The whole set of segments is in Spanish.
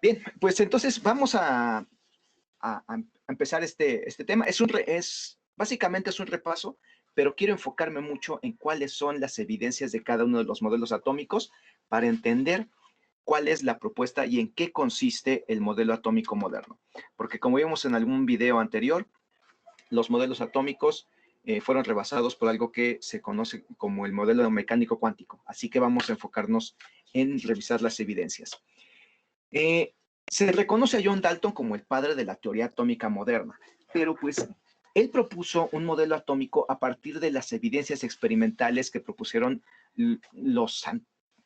Bien, pues entonces vamos a empezar este tema. Básicamente es un repaso, pero quiero enfocarme mucho en cuáles son las evidencias de cada uno de los modelos atómicos para entender cuál es la propuesta y en qué consiste el modelo atómico moderno. Porque como vimos en algún video anterior, los modelos atómicos fueron rebasados por algo que se conoce como el modelo mecánico cuántico. Así que vamos a enfocarnos en revisar las evidencias. Se reconoce a John Dalton como el padre de la teoría atómica moderna, pero pues él propuso un modelo atómico a partir de las evidencias experimentales que propusieron los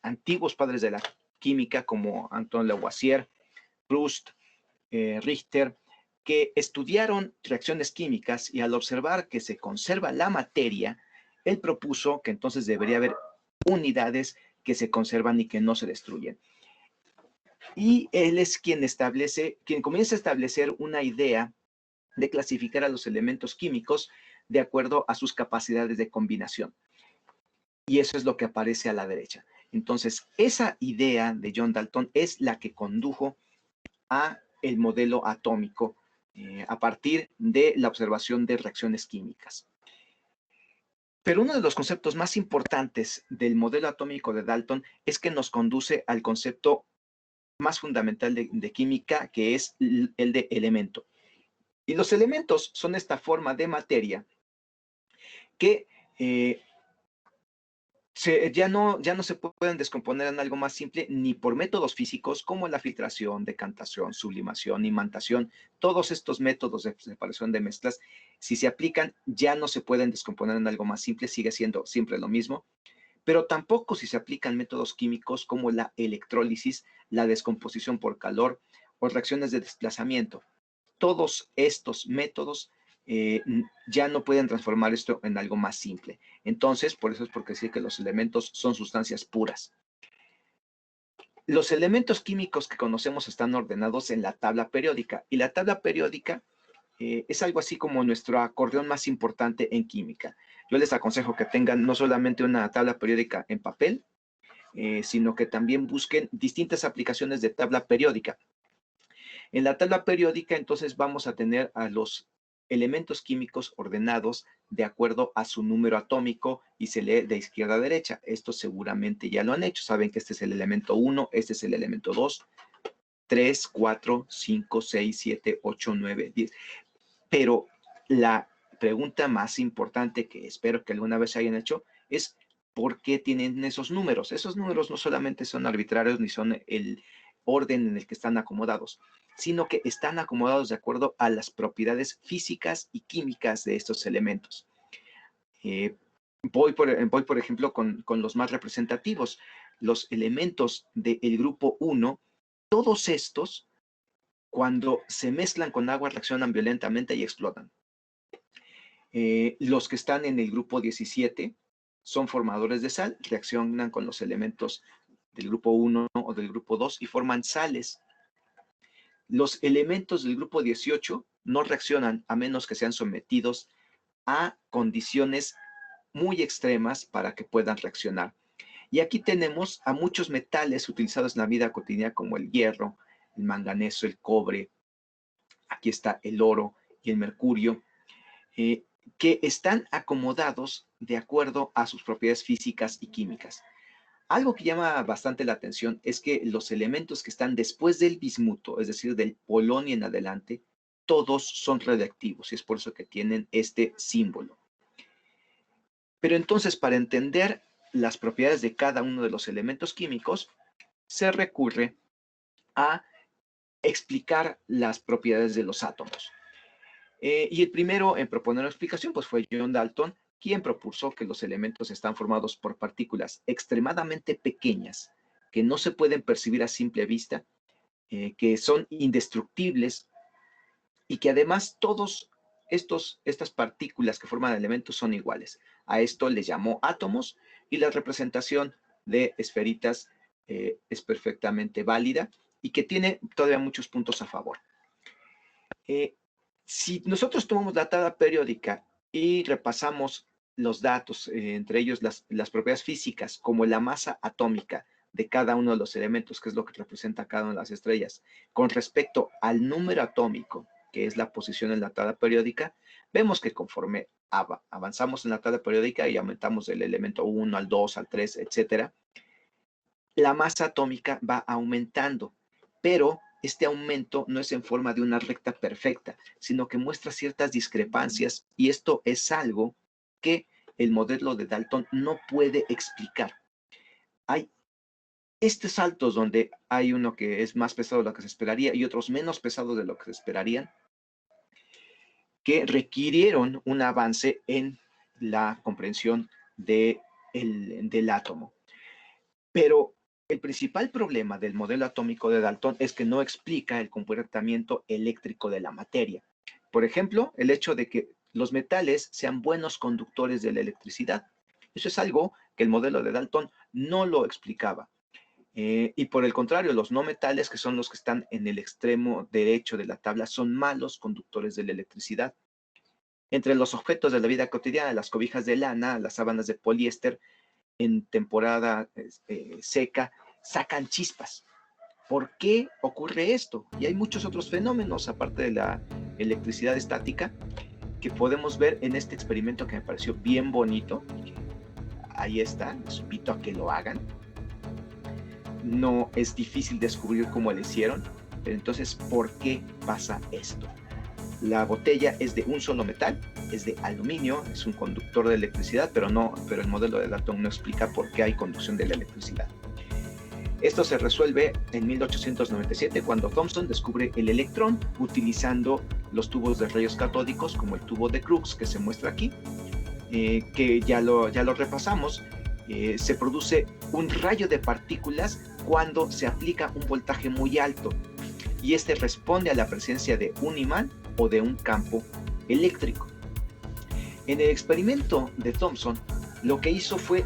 antiguos padres de la química como Antoine Lavoisier, Proust, Richter, que estudiaron reacciones químicas y al observar que se conserva la materia, él propuso que entonces debería haber unidades que se conservan y que no se destruyen. Y él es quien comienza a establecer una idea de clasificar a los elementos químicos de acuerdo a sus capacidades de combinación. Y eso es lo que aparece a la derecha. Entonces, esa idea de John Dalton es la que condujo a el modelo atómico a partir de la observación de reacciones químicas. Pero uno de los conceptos más importantes del modelo atómico de Dalton es que nos conduce al concepto más fundamental de química, que es el de elemento. Y los elementos son esta forma de materia que ya no se pueden descomponer en algo más simple ni por métodos físicos como la filtración, decantación, sublimación, imantación. Todos estos métodos de separación de mezclas, si se aplican, ya no se pueden descomponer en algo más simple, sigue siendo siempre lo mismo. Pero tampoco si se aplican métodos químicos como la electrólisis, la descomposición por calor o reacciones de desplazamiento. Todos estos métodos ya no pueden transformar esto en algo más simple. Entonces, por eso es porque decir que los elementos son sustancias puras. Los elementos químicos que conocemos están ordenados en la tabla periódica, y la tabla periódica es algo así como nuestro acordeón más importante en química. Yo les aconsejo que tengan no solamente una tabla periódica en papel, sino que también busquen distintas aplicaciones de tabla periódica. En la tabla periódica, entonces, vamos a tener a los elementos químicos ordenados de acuerdo a su número atómico y se lee de izquierda a derecha. Esto seguramente ya lo han hecho. Saben que este es el elemento 1, este es el elemento 2, 3, 4, 5, 6, 7, 8, 9, 10. Pero la pregunta más importante que espero que alguna vez hayan hecho es ¿por qué tienen esos números? Esos números no solamente son arbitrarios ni son el orden en el que están acomodados, sino que están acomodados de acuerdo a las propiedades físicas y químicas de estos elementos. Voy por ejemplo, con los más representativos. Los elementos del grupo 1, todos estos, cuando se mezclan con agua, reaccionan violentamente y explotan. Los que están en el grupo 17 son formadores de sal, reaccionan con los elementos del grupo 1 o del grupo 2 y forman sales. Los elementos del grupo 18 no reaccionan a menos que sean sometidos a condiciones muy extremas para que puedan reaccionar. Y aquí tenemos a muchos metales utilizados en la vida cotidiana como el hierro, el manganeso, el cobre, aquí está el oro y el mercurio, que están acomodados de acuerdo a sus propiedades físicas y químicas. Algo que llama bastante la atención es que los elementos que están después del bismuto, es decir, del polonio en adelante, todos son radiactivos y es por eso que tienen este símbolo. Pero entonces, para entender las propiedades de cada uno de los elementos químicos, se recurre a explicar las propiedades de los átomos. Y el primero en proponer una explicación pues, fue John Dalton, quien propuso que los elementos están formados por partículas extremadamente pequeñas que no se pueden percibir a simple vista, que son indestructibles y que además todas estas partículas que forman elementos son iguales. A esto le llamó átomos y la representación de esferitas es perfectamente válida y que tiene todavía muchos puntos a favor. Si nosotros tomamos la tabla periódica y repasamos los datos, entre ellos las propiedades físicas, como la masa atómica de cada uno de los elementos, que es lo que representa cada una de las estrellas, con respecto al número atómico, que es la posición en la tabla periódica, vemos que conforme avanzamos en la tabla periódica y aumentamos del elemento 1 al 2, al 3, etcétera, la masa atómica va aumentando, pero este aumento no es en forma de una recta perfecta, sino que muestra ciertas discrepancias, y esto es algo que el modelo de Dalton no puede explicar. Hay estos saltos donde hay uno que es más pesado de lo que se esperaría y otros menos pesados de lo que se esperarían, que requirieron un avance en la comprensión del átomo. Pero el principal problema del modelo atómico de Dalton es que no explica el comportamiento eléctrico de la materia. Por ejemplo, el hecho de que los metales sean buenos conductores de la electricidad. Eso es algo que el modelo de Dalton no lo explicaba. Y por el contrario, los no metales, que son los que están en el extremo derecho de la tabla, son malos conductores de la electricidad. Entre los objetos de la vida cotidiana, las cobijas de lana, las sábanas de poliéster, en temporada seca, sacan chispas. ¿Por qué ocurre esto? Y hay muchos otros fenómenos, aparte de la electricidad estática, que podemos ver en este experimento que me pareció bien bonito. Ahí está, les invito a que lo hagan. No es difícil descubrir cómo lo hicieron, pero entonces, ¿por qué pasa esto? La botella es de un solo metal, es de aluminio, es un conductor de electricidad, pero el modelo de Dalton no explica por qué hay conducción de la electricidad. Esto se resuelve en 1897 cuando Thomson descubre el electrón utilizando los tubos de rayos catódicos, como el tubo de Crookes que se muestra aquí, que ya lo repasamos. Se produce un rayo de partículas cuando se aplica un voltaje muy alto, y este responde a la presencia de un imán o de un campo eléctrico. En el experimento de Thomson, lo que hizo fue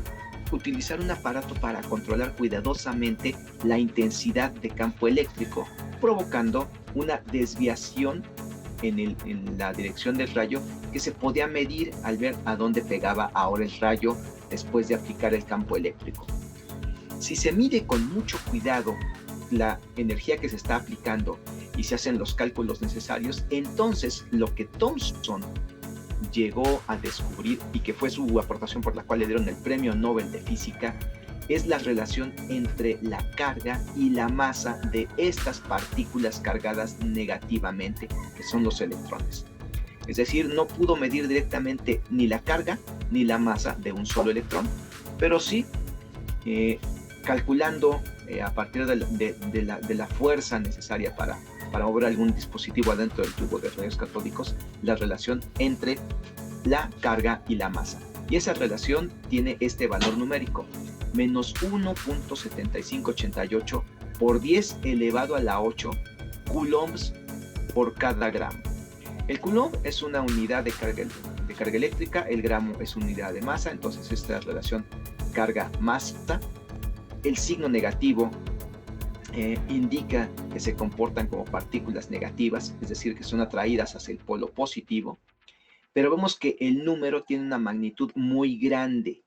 utilizar un aparato para controlar cuidadosamente la intensidad de campo eléctrico, provocando una desviación en la dirección del rayo que se podía medir al ver a dónde pegaba ahora el rayo después de aplicar el campo eléctrico. Si se mide con mucho cuidado la energía que se está aplicando y se hacen los cálculos necesarios, entonces lo que Thomson llegó a descubrir, y que fue su aportación por la cual le dieron el Premio Nobel de Física, es la relación entre la carga y la masa de estas partículas cargadas negativamente, que son los electrones. Es decir, no pudo medir directamente ni la carga ni la masa de un solo electrón, pero sí calculando a partir de la fuerza necesaria para mover algún dispositivo adentro del tubo de rayos catódicos, la relación entre la carga y la masa. Y esa relación tiene este valor numérico, menos 1.7588 por 10 elevado a la 8 coulombs por cada gramo. El coulomb es una unidad de carga eléctrica, el gramo es una unidad de masa, entonces esta relación carga-masa. El signo negativo indica que se comportan como partículas negativas, es decir, que son atraídas hacia el polo positivo, pero vemos que el número tiene una magnitud muy grande.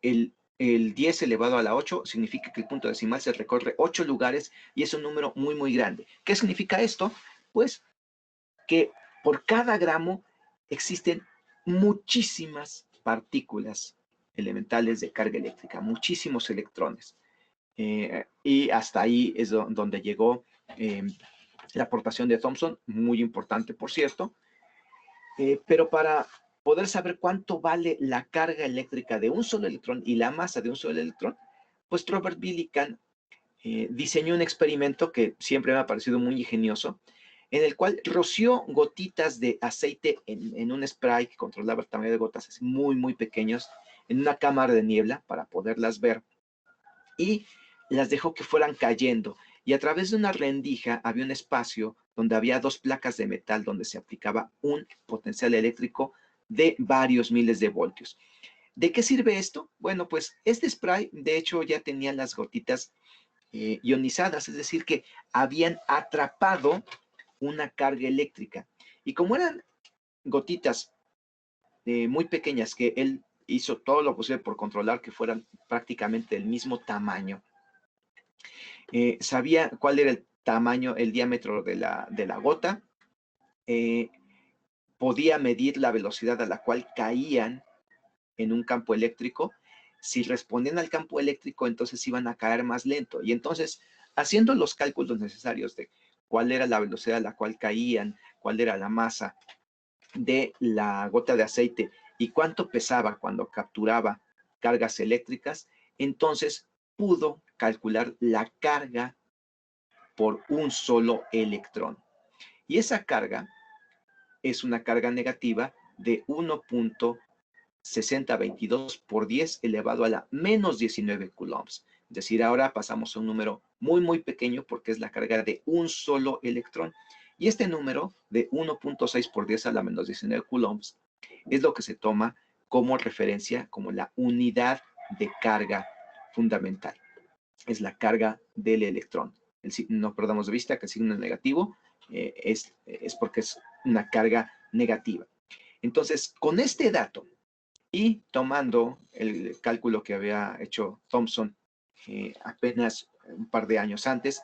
El 10 elevado a la 8 significa que el punto decimal se recorre 8 lugares y es un número muy, muy grande. ¿Qué significa esto? Pues que por cada gramo existen muchísimas partículas elementales de carga eléctrica, muchísimos electrones. Y hasta ahí es donde llegó la aportación de Thomson, muy importante, por cierto. Pero para poder saber cuánto vale la carga eléctrica de un solo electrón y la masa de un solo electrón, pues Robert Millikan diseñó un experimento que siempre me ha parecido muy ingenioso, en el cual roció gotitas de aceite en un spray que controlaba el tamaño de gotas, así muy, muy pequeños, en una cámara de niebla para poderlas ver, y las dejó que fueran cayendo. Y a través de una rendija había un espacio donde había dos placas de metal donde se aplicaba un potencial eléctrico de varios miles de voltios. ¿De qué sirve esto? Bueno, pues este spray, de hecho, ya tenía las gotitas ionizadas, es decir, que habían atrapado una carga eléctrica. Y como eran gotitas muy pequeñas que él hizo todo lo posible por controlar que fueran prácticamente del mismo tamaño. Sabía cuál era el tamaño, el diámetro de la gota, podía medir la velocidad a la cual caían en un campo eléctrico. Si respondían al campo eléctrico, entonces iban a caer más lento. Y entonces, haciendo los cálculos necesarios de cuál era la velocidad a la cual caían, cuál era la masa de la gota de aceite y cuánto pesaba cuando capturaba cargas eléctricas, entonces pudo calcular la carga por un solo electrón. Y esa carga es una carga negativa de 1.6022 por 10 elevado a la menos 19 coulombs. Es decir, ahora pasamos a un número muy, muy pequeño porque es la carga de un solo electrón. Y este número de 1.6 por 10 a la menos 19 coulombs es lo que se toma como referencia, como la unidad de carga fundamental. Es la carga del electrón. No perdamos de vista que el signo negativo es porque es una carga negativa. Entonces, con este dato y tomando el cálculo que había hecho Thomson apenas un par de años antes,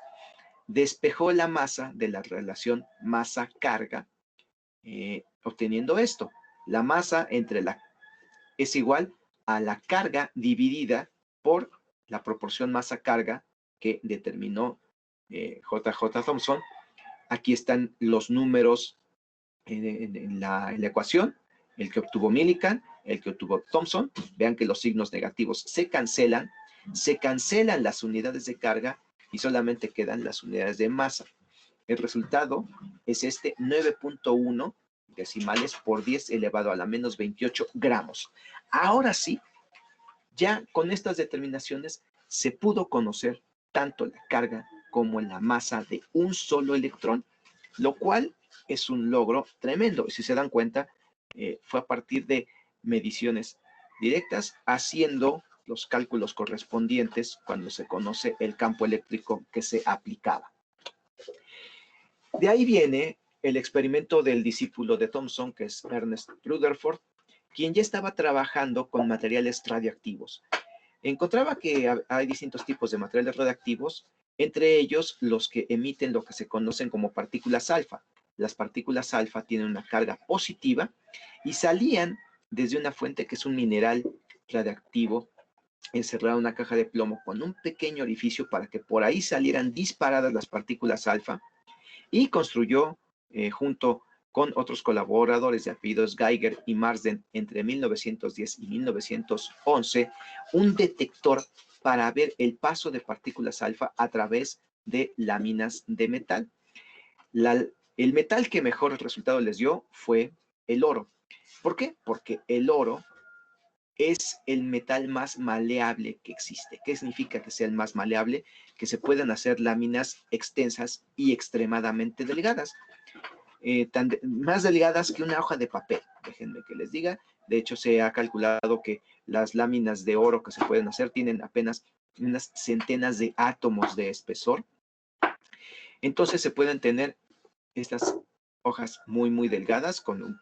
despejó la masa de la relación masa-carga, obteniendo esto. La masa es igual a la carga dividida por la proporción masa-carga que determinó J.J. Thomson. Aquí están los números en la ecuación, el que obtuvo Millikan, el que obtuvo Thomson. Vean que los signos negativos se cancelan las unidades de carga y solamente quedan las unidades de masa. El resultado es este 9.1 decimales por 10 elevado a la menos 28 gramos. Ahora sí, ya con estas determinaciones se pudo conocer tanto la carga como la masa de un solo electrón, lo cual es un logro tremendo. Y si se dan cuenta, fue a partir de mediciones directas, haciendo los cálculos correspondientes cuando se conoce el campo eléctrico que se aplicaba. De ahí viene el experimento del discípulo de Thomson, que es Ernest Rutherford, quien ya estaba trabajando con materiales radiactivos. Encontraba que hay distintos tipos de materiales radiactivos, entre ellos los que emiten lo que se conocen como partículas alfa. Las partículas alfa tienen una carga positiva y salían desde una fuente que es un mineral radiactivo encerrado en una caja de plomo con un pequeño orificio para que por ahí salieran disparadas las partículas alfa, y construyó junto con otros colaboradores de apellidos Geiger y Marsden entre 1910 y 1911 un detector para ver el paso de partículas alfa a través de láminas de metal. El metal que mejor resultado les dio fue el oro. ¿Por qué? Porque el oro es el metal más maleable que existe. ¿Qué significa que sea el más maleable? Que se pueden hacer láminas extensas y extremadamente delgadas. Más delgadas que una hoja de papel, déjenme que les diga. De hecho, se ha calculado que las láminas de oro que se pueden hacer tienen apenas unas centenas de átomos de espesor. Entonces se pueden tener estas hojas muy, muy delgadas con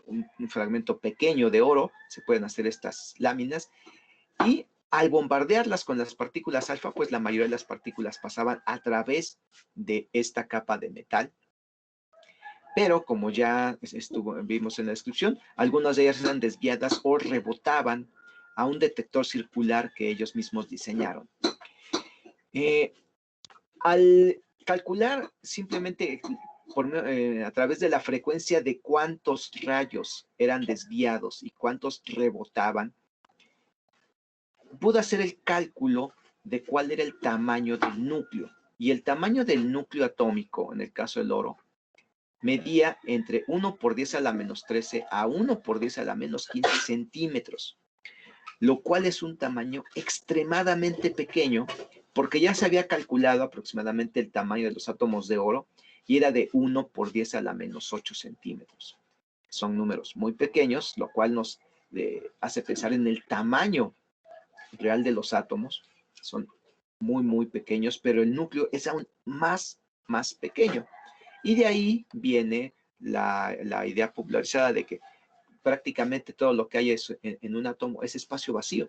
un fragmento pequeño de oro, se pueden hacer estas láminas, y al bombardearlas con las partículas alfa, pues la mayoría de las partículas pasaban a través de esta capa de metal. Pero como ya vimos en la descripción, algunas de ellas eran desviadas o rebotaban a un detector circular que ellos mismos diseñaron. Al calcular simplemente a través de la frecuencia de cuántos rayos eran desviados y cuántos rebotaban, pudo hacer el cálculo de cuál era el tamaño del núcleo. Y el tamaño del núcleo atómico, en el caso del oro, medía entre 1 por 10 a la menos 13 a 1 por 10 a la menos 15 centímetros, lo cual es un tamaño extremadamente pequeño, porque ya se había calculado aproximadamente el tamaño de los átomos de oro y era de 1 por 10 a la menos 8 centímetros. Son números muy pequeños, lo cual nos hace pensar en el tamaño real de los átomos. Son muy, muy pequeños, pero el núcleo es aún más pequeño. Y de ahí viene la idea popularizada de que prácticamente todo lo que hay en un átomo es espacio vacío.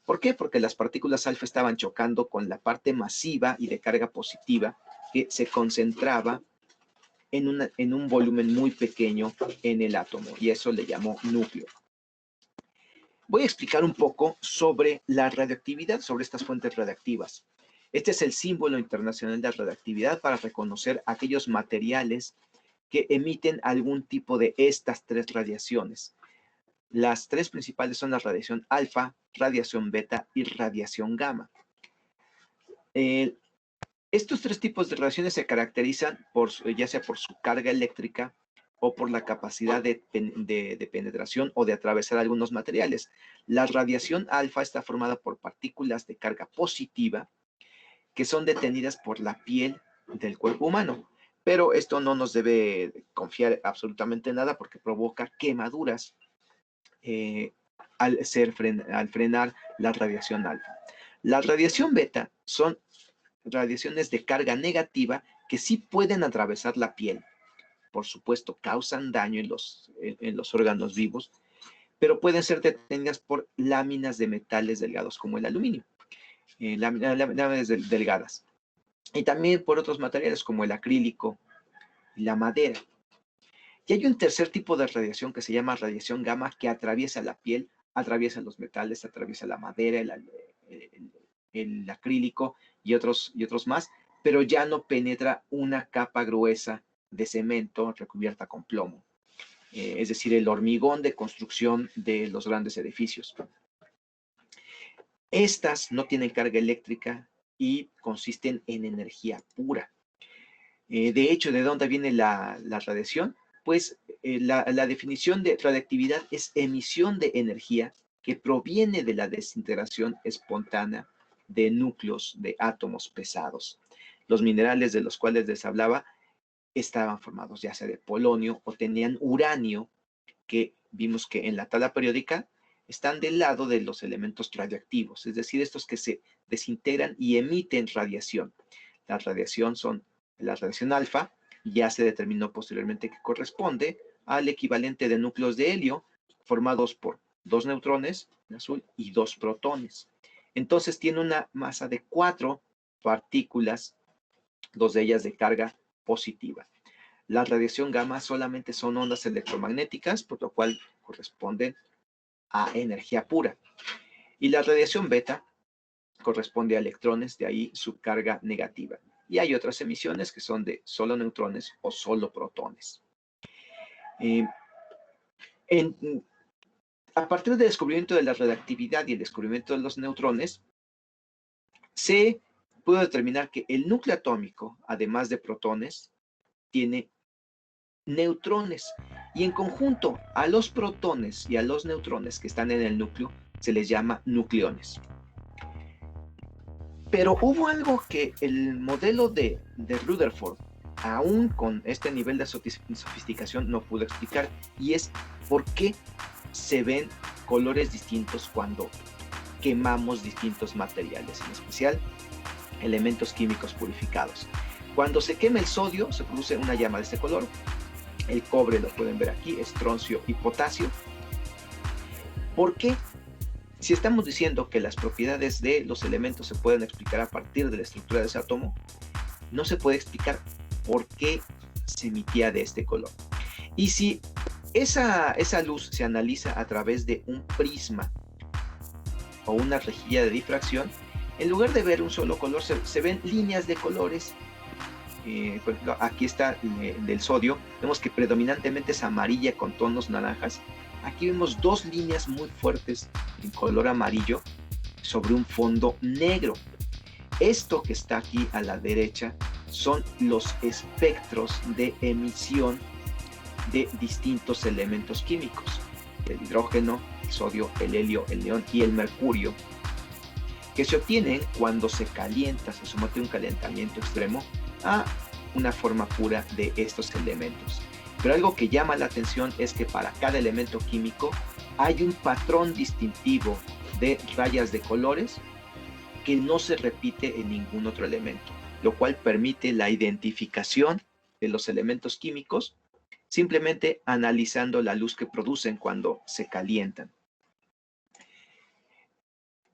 ¿Por qué? Porque las partículas alfa estaban chocando con la parte masiva y de carga positiva que se concentraba en un volumen muy pequeño en el átomo, y eso le llamó núcleo. Voy a explicar un poco sobre la radioactividad, sobre estas fuentes radiactivas. Este es el símbolo internacional de radioactividad para reconocer aquellos materiales que emiten algún tipo de estas tres radiaciones. Las tres principales son la radiación alfa, radiación beta y radiación gamma. Estos tres tipos de radiaciones se caracterizan ya sea por su carga eléctrica o por la capacidad de penetración o de atravesar algunos materiales. La radiación alfa está formada por partículas de carga positiva que son detenidas por la piel del cuerpo humano. Pero esto no nos debe confiar absolutamente nada porque provoca quemaduras al frenar la radiación alfa. La radiación beta son radiaciones de carga negativa que sí pueden atravesar la piel. Por supuesto, causan daño en los órganos vivos, pero pueden ser detenidas por láminas de metales delgados como el aluminio, láminas delgadas. Y también por otros materiales como el acrílico y la madera. Y hay un tercer tipo de radiación que se llama radiación gamma que atraviesa la piel, atraviesa los metales, atraviesa la madera, el acrílico y otros más, pero ya no penetra una capa gruesa de cemento recubierta con plomo, es decir, el hormigón de construcción de los grandes edificios. Estas no tienen carga eléctrica y consisten en energía pura. De hecho, ¿de dónde viene la radiación? Pues la definición de radiactividad es emisión de energía que proviene de la desintegración espontánea de núcleos de átomos pesados. Los minerales de los cuales les hablaba estaban formados ya sea de polonio o tenían uranio, que vimos que en la tabla periódica están del lado de los elementos radioactivos, es decir, estos que se desintegran y emiten radiación. La radiación alfa ya se determinó posteriormente que corresponde al equivalente de núcleos de helio formados por 2 neutrones, en azul, y 2 protones. Entonces tiene una masa de 4 partículas, 2 de ellas de carga positiva. La radiación gamma solamente son ondas electromagnéticas, por lo cual corresponden a energía pura. Y la radiación beta corresponde a electrones, de ahí su carga negativa. Y hay otras emisiones que son de solo neutrones o solo protones. A partir del descubrimiento de la radiactividad y el descubrimiento de los neutrones, se pudo determinar que el núcleo atómico, además de protones, tiene neutrones. Y en conjunto a los protones y a los neutrones que están en el núcleo se les llama nucleones. Pero hubo algo que el modelo de Rutherford, aún con este nivel de sofisticación, no pudo explicar, y es por qué se ven colores distintos cuando quemamos distintos materiales, en especial elementos químicos purificados. Cuando se quema el sodio, se produce una llama de este color. El cobre lo pueden ver aquí, estroncio y potasio. ¿Por qué? Si estamos diciendo que las propiedades de los elementos se pueden explicar a partir de la estructura de ese átomo, no se puede explicar por qué se emitía de este color. Y si esa luz se analiza a través de un prisma o una rejilla de difracción, en lugar de ver un solo color, se ven líneas de colores. Por ejemplo, aquí está del sodio, vemos que predominantemente es amarilla con tonos naranjas. Aquí vemos 2 líneas muy fuertes en color amarillo sobre un fondo negro. Esto que está aquí a la derecha son los espectros de emisión de distintos elementos químicos: el hidrógeno, el sodio, el helio, el neón y el mercurio, que se obtienen cuando se calienta, se somete a un calentamiento extremo a una forma pura de estos elementos. Pero algo que llama la atención es que para cada elemento químico hay un patrón distintivo de rayas de colores que no se repite en ningún otro elemento, lo cual permite la identificación de los elementos químicos simplemente analizando la luz que producen cuando se calientan.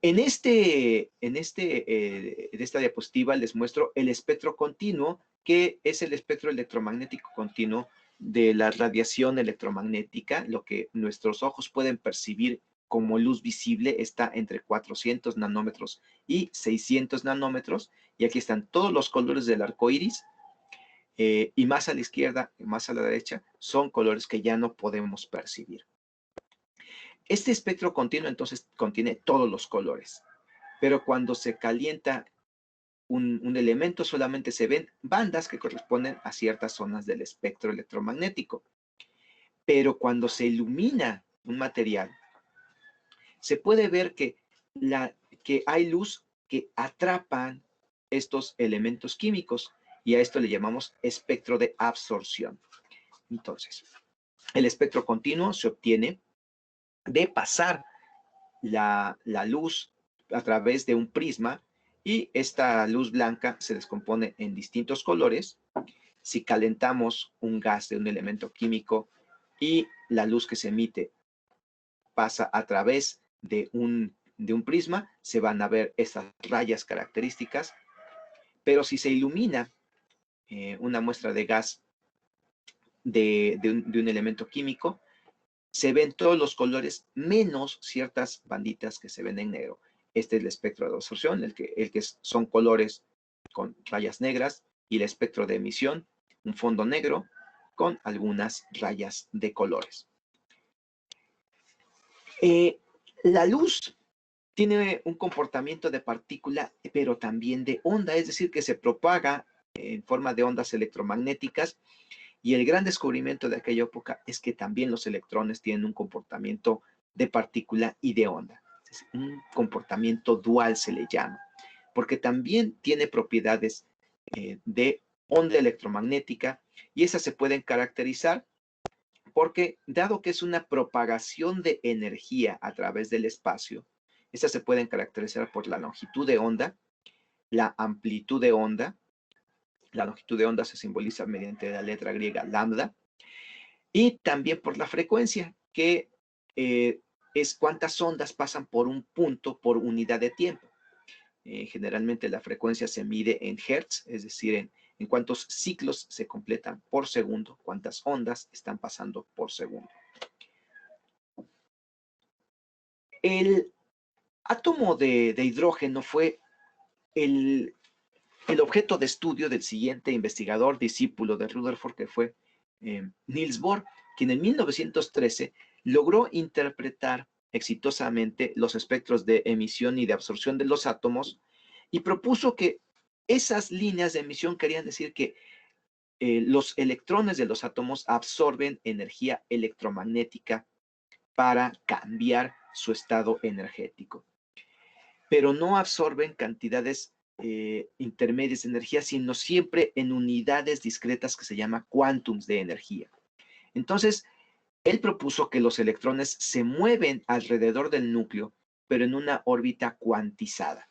En esta diapositiva les muestro el espectro continuo, que es el espectro electromagnético continuo de la radiación electromagnética. Lo que nuestros ojos pueden percibir como luz visible está entre 400 nanómetros y 600 nanómetros. Y aquí están todos los colores del arco iris. Y más a la izquierda y más a la derecha son colores que ya no podemos percibir. Este espectro continuo entonces contiene todos los colores, pero cuando se calienta un elemento solamente se ven bandas que corresponden a ciertas zonas del espectro electromagnético. Pero cuando se ilumina un material, se puede ver que hay luz que atrapan estos elementos químicos, y a esto le llamamos espectro de absorción. Entonces, el espectro continuo se obtiene de pasar la luz a través de un prisma, y esta luz blanca se descompone en distintos colores. Si calentamos un gas de un elemento químico y la luz que se emite pasa a través de un prisma, se van a ver estas rayas características. Pero si se ilumina una muestra de gas de un elemento químico, se ven todos los colores menos ciertas banditas que se ven en negro. Este es el espectro de absorción, el que son colores con rayas negras, y el espectro de emisión, un fondo negro con algunas rayas de colores. La luz tiene un comportamiento de partícula, pero también de onda, es decir, que se propaga en forma de ondas electromagnéticas. Y el gran descubrimiento de aquella época es que también los electrones tienen un comportamiento de partícula y de onda. Es un comportamiento dual se le llama, porque también tiene propiedades de onda electromagnética, y esas se pueden caracterizar porque, dado que es una propagación de energía a través del espacio, estas se pueden caracterizar por la longitud de onda, la amplitud de onda. La longitud de onda se simboliza mediante la letra griega lambda, y también por la frecuencia, que es cuántas ondas pasan por un punto por unidad de tiempo. Generalmente la frecuencia se mide en hertz, es decir, en cuántos ciclos se completan por segundo, cuántas ondas están pasando por segundo. El átomo de hidrógeno fue el objeto de estudio del siguiente investigador discípulo de Rutherford, que fue Niels Bohr, quien en 1913 logró interpretar exitosamente los espectros de emisión y de absorción de los átomos, y propuso que esas líneas de emisión querían decir que los electrones de los átomos absorben energía electromagnética para cambiar su estado energético, pero no absorben cantidades intermedias de energía, sino siempre en unidades discretas que se llama quantums de energía. Entonces, él propuso que los electrones se mueven alrededor del núcleo, pero en una órbita cuantizada.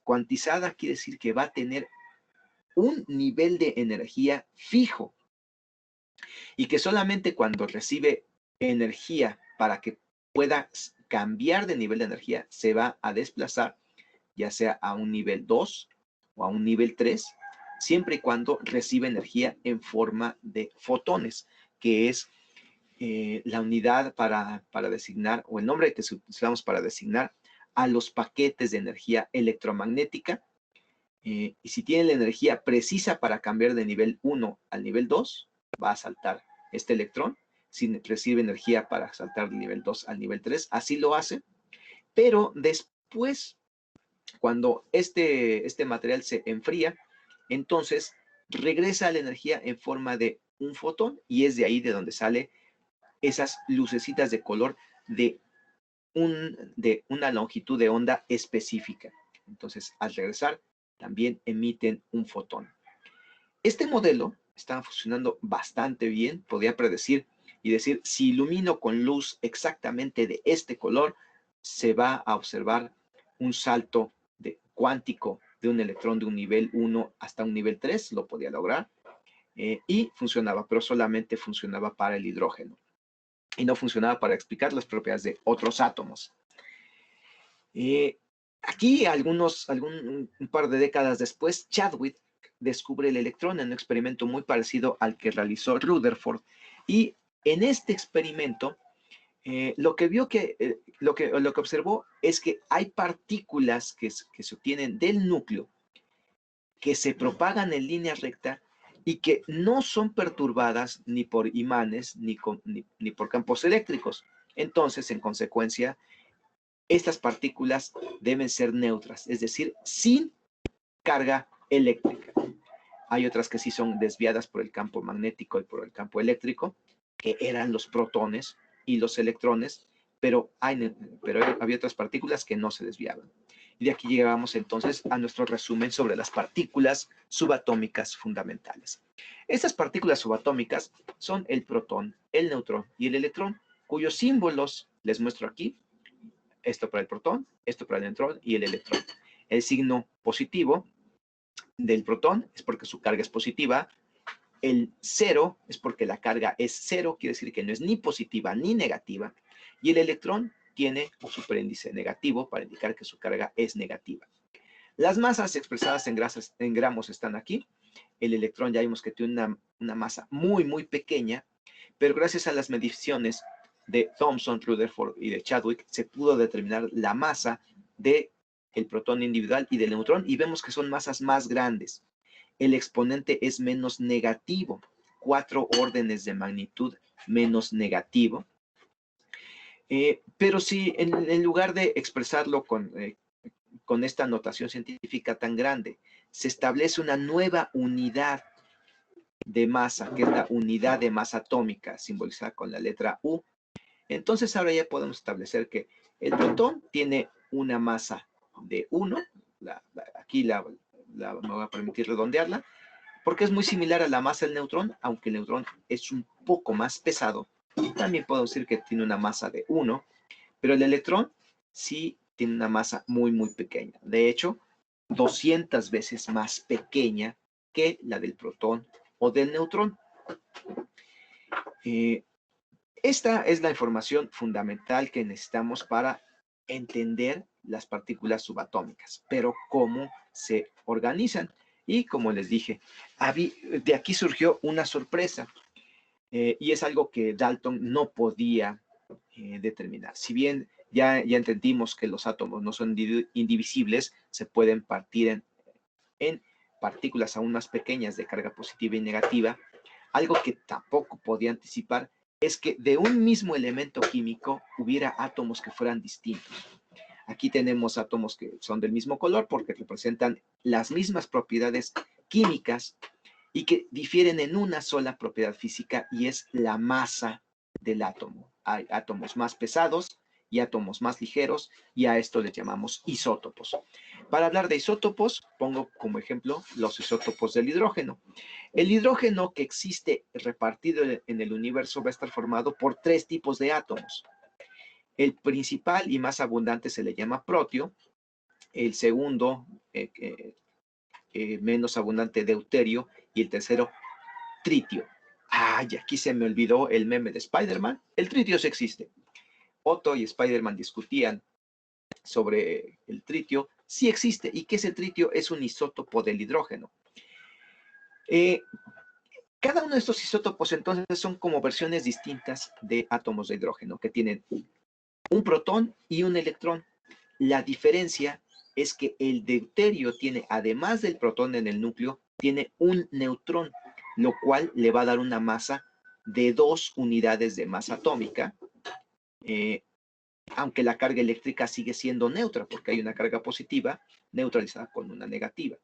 Cuantizada quiere decir que va a tener un nivel de energía fijo, y que solamente cuando recibe energía para que pueda cambiar de nivel de energía, se va a desplazar, ya sea a un nivel 2 o a un nivel 3, siempre y cuando recibe energía en forma de fotones, que es la unidad para designar, o el nombre que usamos para designar a los paquetes de energía electromagnética. Y si tiene la energía precisa para cambiar de nivel 1 al nivel 2, va a saltar este electrón. Si recibe energía para saltar del nivel 2 al nivel 3, así lo hace. Pero después, cuando este material se enfría, entonces regresa la energía en forma de un fotón, y es de ahí de donde sale esas lucecitas de color de una longitud de onda específica. Entonces, al regresar, también emiten un fotón. Este modelo estaba funcionando bastante bien. Podía predecir y decir, si ilumino con luz exactamente de este color, se va a observar un salto cuántico de un electrón de un nivel 1 hasta un nivel 3, lo podía lograr. y funcionaba, pero solamente funcionaba para el hidrógeno y no funcionaba para explicar las propiedades de otros átomos. Aquí, un par de décadas después, Chadwick descubre el electrón en un experimento muy parecido al que realizó Rutherford. Y en este experimento, lo que observó es que hay partículas que se obtienen del núcleo, que se propagan en línea recta y que no son perturbadas ni por imanes ni por campos eléctricos. Entonces, en consecuencia, estas partículas deben ser neutras, es decir, sin carga eléctrica. Hay otras que sí son desviadas por el campo magnético y por el campo eléctrico, que eran los protones y los electrones, pero había otras partículas que no se desviaban. Y de aquí llegamos entonces a nuestro resumen sobre las partículas subatómicas fundamentales. Estas partículas subatómicas son el protón, el neutrón y el electrón, cuyos símbolos les muestro aquí. Esto para el protón, esto para el neutrón y el electrón. El signo positivo del protón es porque su carga es positiva. El 0 es porque la carga es 0, quiere decir que no es ni positiva ni negativa. Y el electrón tiene un superíndice negativo para indicar que su carga es negativa. Las masas expresadas en gramos están aquí. El electrón ya vimos que tiene una masa muy, muy pequeña, pero gracias a las mediciones de Thomson, Rutherford y de Chadwick, se pudo determinar la masa del protón individual y del neutrón, y vemos que son masas más grandes. El exponente es menos negativo, 4 órdenes de magnitud menos negativo. Pero si en lugar de expresarlo con esta notación científica tan grande, se establece una nueva unidad de masa, que es la unidad de masa atómica, simbolizada con la letra U, entonces ahora ya podemos establecer que el protón tiene una masa de 1, aquí me voy a permitir redondearla, porque es muy similar a la masa del neutrón, aunque el neutrón es un poco más pesado. También puedo decir que tiene una masa de 1, pero el electrón sí tiene una masa muy, muy pequeña. De hecho, 200 veces más pequeña que la del protón o del neutrón. Esta es la información fundamental que necesitamos para entender las partículas subatómicas, pero cómo se organizan. Y como les dije, de aquí surgió una sorpresa, y es algo que Dalton no podía determinar. Si bien ya entendimos que los átomos no son indivisibles, se pueden partir en partículas aún más pequeñas de carga positiva y negativa. Algo que tampoco podía anticipar es que de un mismo elemento químico hubiera átomos que fueran distintos. Aquí tenemos átomos que son del mismo color porque representan las mismas propiedades químicas y que difieren en una sola propiedad física, y es la masa del átomo. Hay átomos más pesados y átomos más ligeros, y a esto les llamamos isótopos. Para hablar de isótopos, pongo como ejemplo los isótopos del hidrógeno. El hidrógeno que existe repartido en el universo va a estar formado por 3 tipos de átomos. El principal y más abundante se le llama protio, el segundo, menos abundante, deuterio, y el tercero, tritio. Ay, aquí se me olvidó el meme de Spider-Man. El tritio sí existe. Otto y Spider-Man discutían sobre el tritio. Sí existe. ¿Y qué es el tritio? Es un isótopo del hidrógeno. Cada uno de estos isótopos entonces son como versiones distintas de átomos de hidrógeno que tienen un protón y un electrón. La diferencia es que el deuterio tiene, además del protón en el núcleo, tiene un neutrón, lo cual le va a dar una masa de 2 unidades de masa atómica, aunque la carga eléctrica sigue siendo neutra, porque hay una carga positiva neutralizada con una negativa.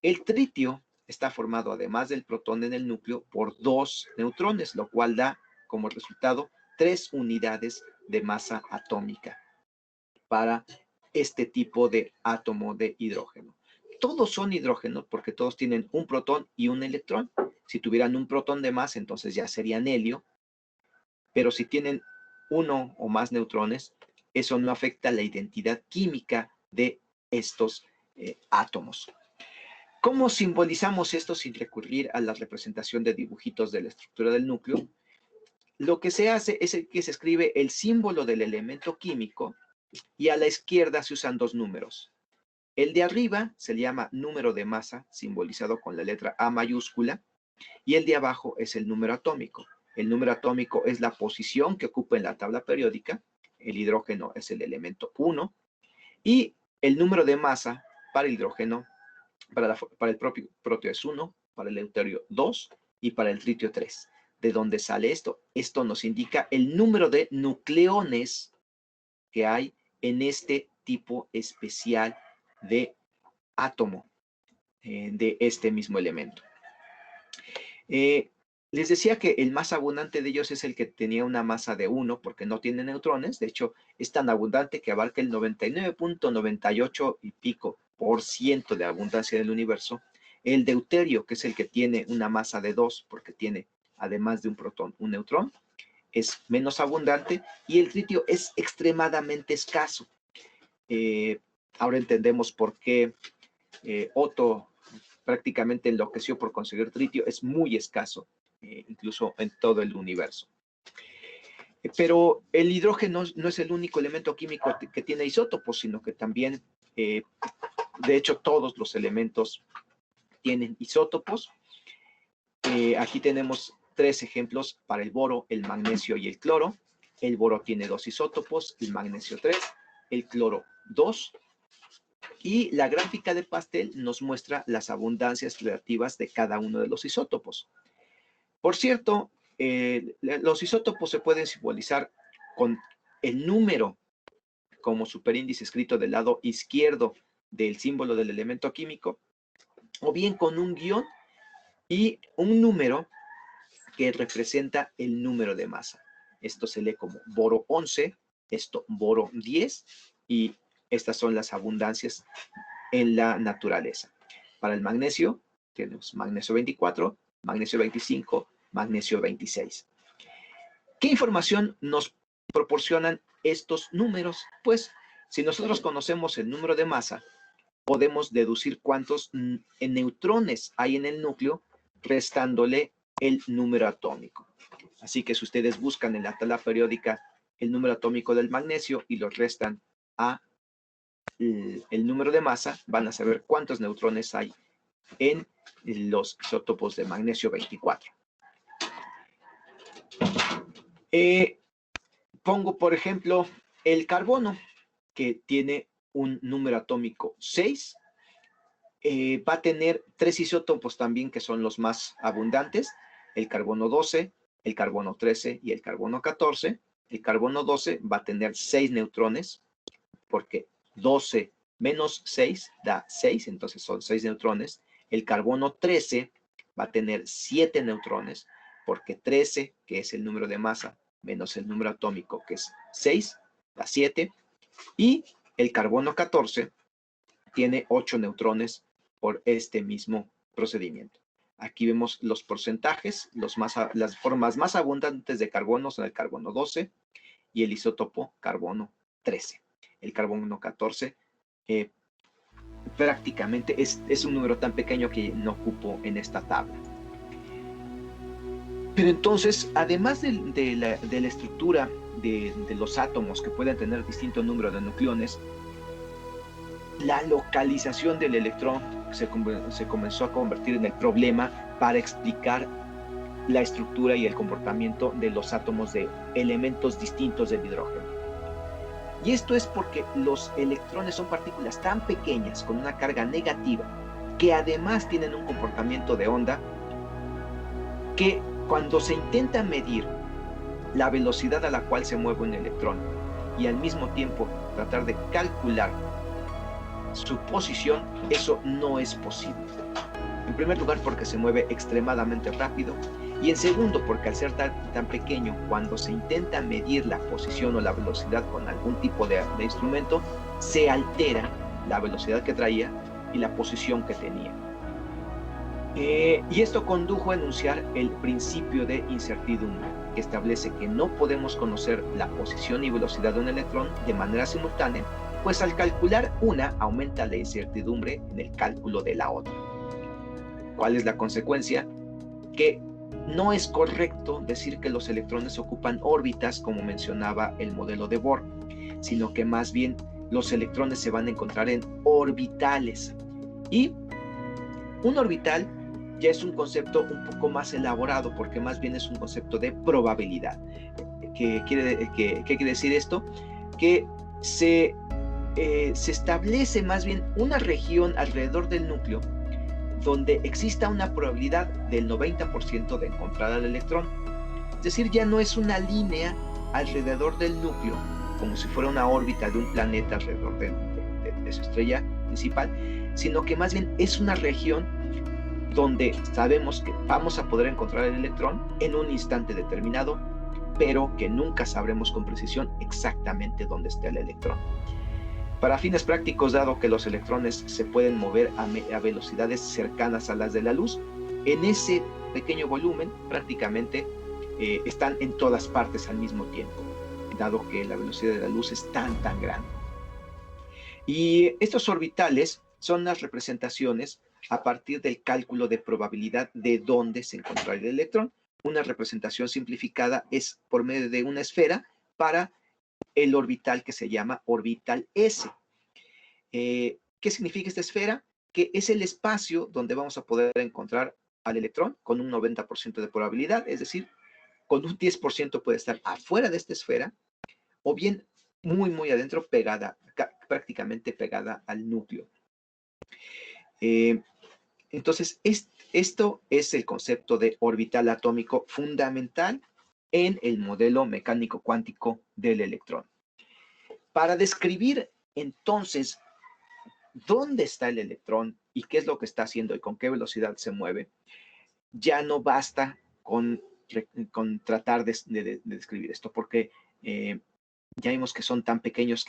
El tritio está formado, además del protón en el núcleo, por 2 neutrones, lo cual da como resultado 3 unidades de masa atómica para este tipo de átomo de hidrógeno. Todos son hidrógenos porque todos tienen un protón y un electrón. Si tuvieran un protón de más, entonces ya serían helio, pero si tienen uno o más neutrones, eso no afecta la identidad química de estos átomos. ¿Cómo simbolizamos esto sin recurrir a la representación de dibujitos de la estructura del núcleo? Lo que se hace es que se escribe el símbolo del elemento químico y a la izquierda se usan dos números. El de arriba se llama número de masa, simbolizado con la letra A mayúscula, y el de abajo es el número atómico. El número atómico es la posición que ocupa en la tabla periódica, el hidrógeno es el elemento 1, y el número de masa para el hidrógeno, para el propio proteo es 1, para el deuterio 2 y para el tritio 3. ¿De dónde sale esto? Esto nos indica el número de nucleones que hay en este tipo especial de átomo de este mismo elemento. Les decía que el más abundante de ellos es el que tenía una masa de 1 porque no tiene neutrones. De hecho, es tan abundante que abarca el 99.98 y pico por ciento de abundancia del universo. El deuterio, que es el que tiene una masa de 2 porque tiene, además de un protón, un neutrón, es menos abundante, y el tritio es extremadamente escaso. Ahora entendemos por qué Otto prácticamente enloqueció por conseguir tritio. Es muy escaso, incluso en todo el universo. Pero el hidrógeno no es el único elemento químico que tiene isótopos, sino que también, de hecho, todos los elementos tienen isótopos. Aquí tenemos 3 ejemplos para el boro, el magnesio y el cloro. El boro tiene 2 isótopos, el magnesio 3, el cloro 2. Y la gráfica de pastel nos muestra las abundancias relativas de cada uno de los isótopos. Por cierto, los isótopos se pueden simbolizar con el número como superíndice escrito del lado izquierdo del símbolo del elemento químico, o bien con un guión y un número que representa el número de masa. Esto se lee como boro 11, esto boro 10, y estas son las abundancias en la naturaleza. Para el magnesio, tenemos magnesio 24, magnesio 25, magnesio 26. ¿Qué información nos proporcionan estos números? Pues, si nosotros conocemos el número de masa, podemos deducir cuántos neutrones hay en el núcleo, restándole el número atómico. Así que si ustedes buscan en la tabla periódica el número atómico del magnesio y lo restan a el número de masa, van a saber cuántos neutrones hay en los isótopos de magnesio 24. Pongo, por ejemplo, el carbono, que tiene un número atómico 6. Va a tener 3 isótopos también que son los más abundantes: el carbono 12, el carbono 13 y el carbono 14. El carbono 12 va a tener 6 neutrones, porque 12 menos 6 da 6, entonces son 6 neutrones. El carbono 13 va a tener 7 neutrones, porque 13, que es el número de masa, menos el número atómico, que es 6, da 7. Y el carbono 14 tiene 8 neutrones por este mismo procedimiento. Aquí vemos los porcentajes. Las formas más abundantes de carbono son el carbono 12 y el isótopo carbono 13. El carbono 14 prácticamente es un número tan pequeño que no ocupo en esta tabla. Pero entonces, además de la estructura de los átomos, que pueden tener distinto número de nucleones, la localización del electrón se comenzó a convertir en el problema para explicar la estructura y el comportamiento de los átomos de elementos distintos del hidrógeno. Y esto es porque los electrones son partículas tan pequeñas con una carga negativa, que además tienen un comportamiento de onda, que cuando se intenta medir la velocidad a la cual se mueve un electrón y al mismo tiempo tratar de calcular su posición, eso no es posible. En primer lugar, porque se mueve extremadamente rápido, y en segundo, porque al ser tan pequeño, cuando se intenta medir la posición o la velocidad con algún tipo de instrumento, se altera la velocidad que traía y la posición que tenía. Y esto condujo a enunciar el principio de incertidumbre, que establece que no podemos conocer la posición y velocidad de un electrón de manera simultánea, pues al calcular una aumenta la incertidumbre en el cálculo de la otra. ¿Cuál es la consecuencia? Que no es correcto decir que los electrones ocupan órbitas, como mencionaba el modelo de Bohr, sino que más bien los electrones se van a encontrar en orbitales. Y un orbital ya es un concepto un poco más elaborado, porque más bien es un concepto de probabilidad. ¿Qué quiere decir esto? Que se establece más bien una región alrededor del núcleo donde exista una probabilidad del 90% de encontrar al electrón. Es decir, ya no es una línea alrededor del núcleo, como si fuera una órbita de un planeta alrededor de su estrella principal, sino que más bien es una región donde sabemos que vamos a poder encontrar el electrón en un instante determinado, pero que nunca sabremos con precisión exactamente dónde está el electrón. Para fines prácticos, dado que los electrones se pueden mover a velocidades cercanas a las de la luz, en ese pequeño volumen prácticamente están en todas partes al mismo tiempo, dado que la velocidad de la luz es tan grande. Y estos orbitales son las representaciones a partir del cálculo de probabilidad de dónde se encontrará el electrón. Una representación simplificada es por medio de una esfera para el orbital que se llama orbital S. ¿Qué significa esta esfera? Que es el espacio donde vamos a poder encontrar al electrón con un 90% de probabilidad, es decir, con un 10% puede estar afuera de esta esfera o bien muy adentro, prácticamente pegada al núcleo. Entonces, esto es el concepto de orbital atómico fundamental en el modelo mecánico cuántico del electrón. Para describir entonces dónde está el electrón y qué es lo que está haciendo y con qué velocidad se mueve, ya no basta con tratar de describir esto, porque ya vimos que son tan pequeños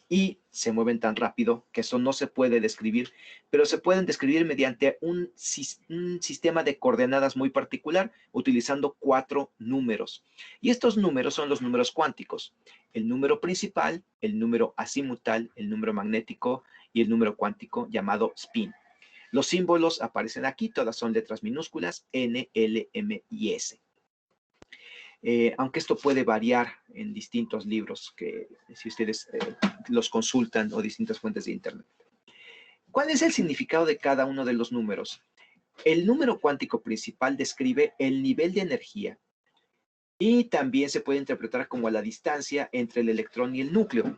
y se mueven tan rápido que eso no se puede describir, pero se pueden describir mediante un sistema de coordenadas muy particular, utilizando 4 números. Y estos números son los números cuánticos: el número principal, el número azimutal, el número magnético y el número cuántico llamado spin. Los símbolos aparecen aquí, todas son letras minúsculas: N, L, M y S. Aunque esto puede variar en distintos libros que si ustedes los consultan o distintas fuentes de internet. ¿Cuál es el significado de cada uno de los números? El número cuántico principal describe el nivel de energía y también se puede interpretar como la distancia entre el electrón y el núcleo.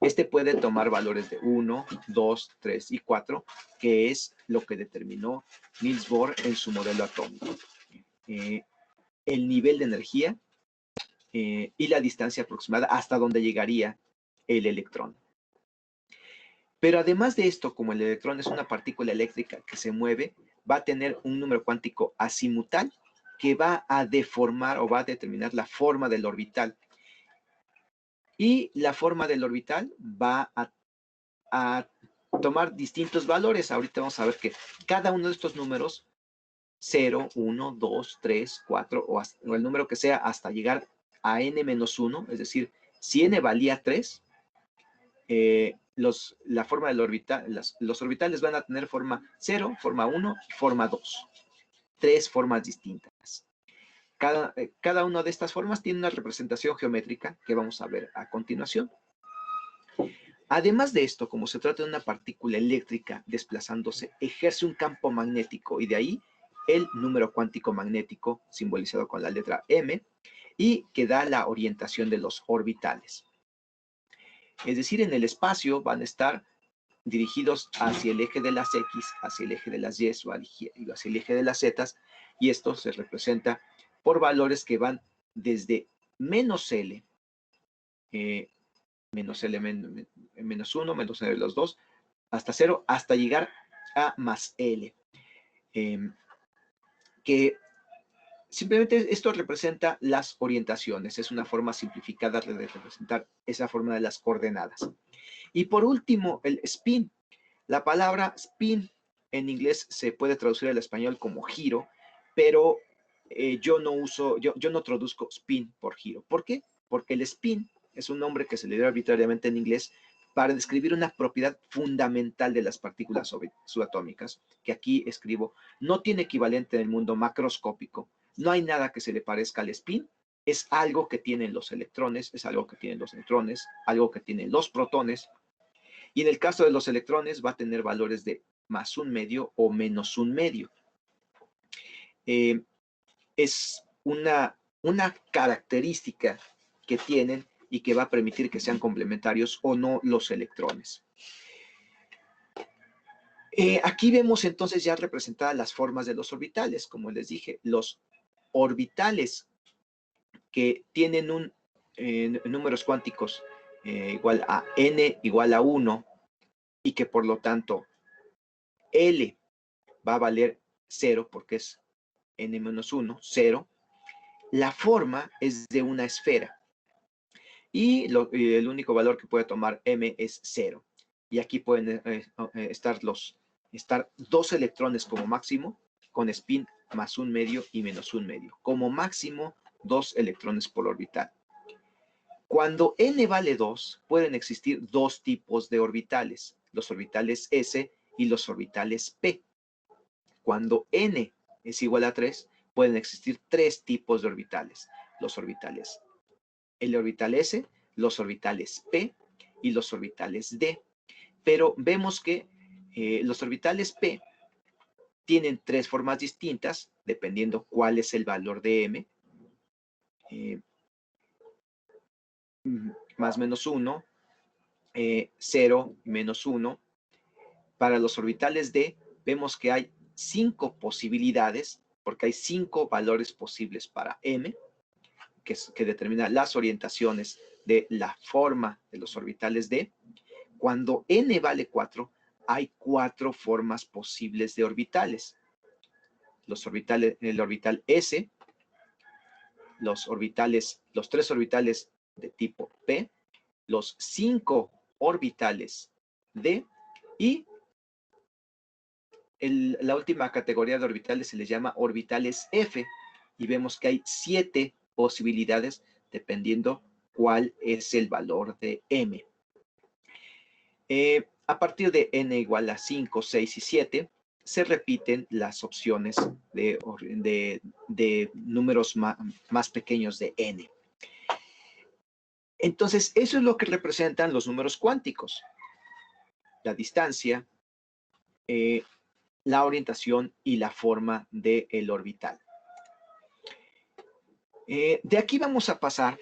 Este puede tomar valores de 1, 2, 3 y 4, que es lo que determinó Niels Bohr en su modelo atómico. El nivel de energía y la distancia aproximada hasta donde llegaría el electrón. Pero además de esto, como el electrón es una partícula eléctrica que se mueve, va a tener un número cuántico azimutal que va a deformar o va a determinar la forma del orbital. Y la forma del orbital va a tomar distintos valores. Ahorita vamos a ver que cada uno de estos números, 0, 1, 2, 3, 4 o el número que sea hasta llegar a n-1, es decir, si n valía 3, la forma del orbital, los orbitales van a tener forma 0, forma 1 y forma 2. 3 formas distintas. Cada una de estas formas tiene una representación geométrica que vamos a ver a continuación. Además de esto, como se trata de una partícula eléctrica desplazándose, ejerce un campo magnético y de ahí el número cuántico magnético simbolizado con la letra M y que da la orientación de los orbitales. Es decir, en el espacio van a estar dirigidos hacia el eje de las X, hacia el eje de las Y o hacia el eje de las Z, y esto se representa por valores que van desde menos L, menos L, menos 1, menos L, los 2, hasta 0, hasta llegar a más L. Que simplemente esto representa las orientaciones, es una forma simplificada de representar esa forma de las coordenadas. Y por último, el spin. La palabra spin en inglés se puede traducir al español como giro, pero yo no traduzco spin por giro. ¿Por qué? Porque el spin es un nombre que se le dio arbitrariamente en inglés para describir una propiedad fundamental de las partículas subatómicas, que aquí escribo, no tiene equivalente en el mundo macroscópico. No hay nada que se le parezca al spin. Es algo que tienen los electrones, es algo que tienen los neutrones, algo que tienen los protones. Y en el caso de los electrones va a tener valores de +1/2 o -1/2. Es una característica que tienen y que va a permitir que sean complementarios o no los electrones. Aquí vemos entonces ya representadas las formas de los orbitales. Como les dije, los orbitales que tienen números cuánticos igual a n igual a 1 y que por lo tanto L va a valer 0 porque es n-1, 0. La forma es de una esfera y el único valor que puede tomar m es 0. Y aquí pueden estar dos electrones como máximo con spin +1/2 y -1/2. Como máximo, 2 electrones por orbital. Cuando n vale 2, pueden existir dos tipos de orbitales, los orbitales s y los orbitales p. Cuando n es igual a 3, pueden existir tres tipos de orbitales, el orbital s, los orbitales p y los orbitales d. Pero vemos que los orbitales p tienen tres formas distintas, dependiendo cuál es el valor de m. +-1, 0, -1. Para los orbitales d, vemos que hay 5 posibilidades, porque hay 5 valores posibles para m, que determina las orientaciones de la forma de los orbitales d. Cuando n vale 4, hay 4 formas posibles de orbitales. El orbital s, los tres orbitales de tipo p, los 5 orbitales d y la última categoría de orbitales se les llama orbitales f, y vemos que hay 7 posibilidades dependiendo cuál es el valor de m. A partir de n igual a 5, 6 y 7, se repiten las opciones de números más pequeños de n. Entonces, eso es lo que representan los números cuánticos. La distancia, la orientación y la forma del orbital. De aquí vamos a pasar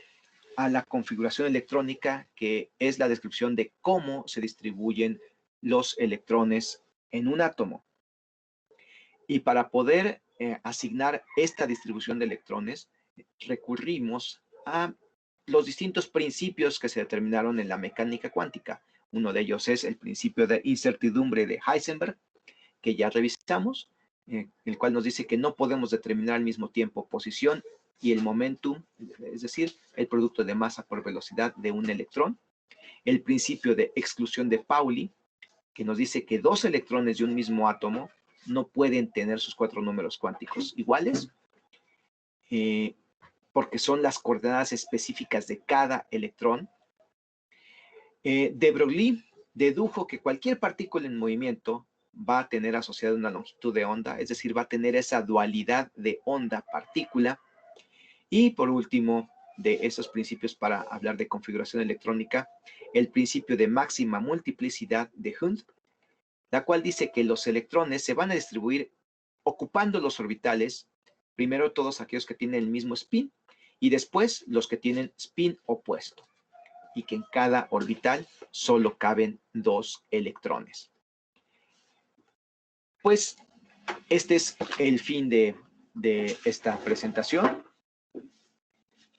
a la configuración electrónica, que es la descripción de cómo se distribuyen los electrones en un átomo. Y para poder asignar esta distribución de electrones, recurrimos a los distintos principios que se determinaron en la mecánica cuántica. Uno de ellos es el principio de incertidumbre de Heisenberg, que ya revisamos, el cual nos dice que no podemos determinar al mismo tiempo posición y el momentum, es decir, el producto de masa por velocidad de un electrón. El principio de exclusión de Pauli, que nos dice que dos electrones de un mismo átomo no pueden tener sus 4 números cuánticos iguales, porque son las coordenadas específicas de cada electrón. De Broglie dedujo que cualquier partícula en movimiento va a tener asociada una longitud de onda, es decir, va a tener esa dualidad de onda-partícula. Y por último, de esos principios para hablar de configuración electrónica, el principio de máxima multiplicidad de Hund, la cual dice que los electrones se van a distribuir ocupando los orbitales, primero todos aquellos que tienen el mismo spin y después los que tienen spin opuesto, y que en cada orbital solo caben 2 electrones. Pues este es el fin de esta presentación.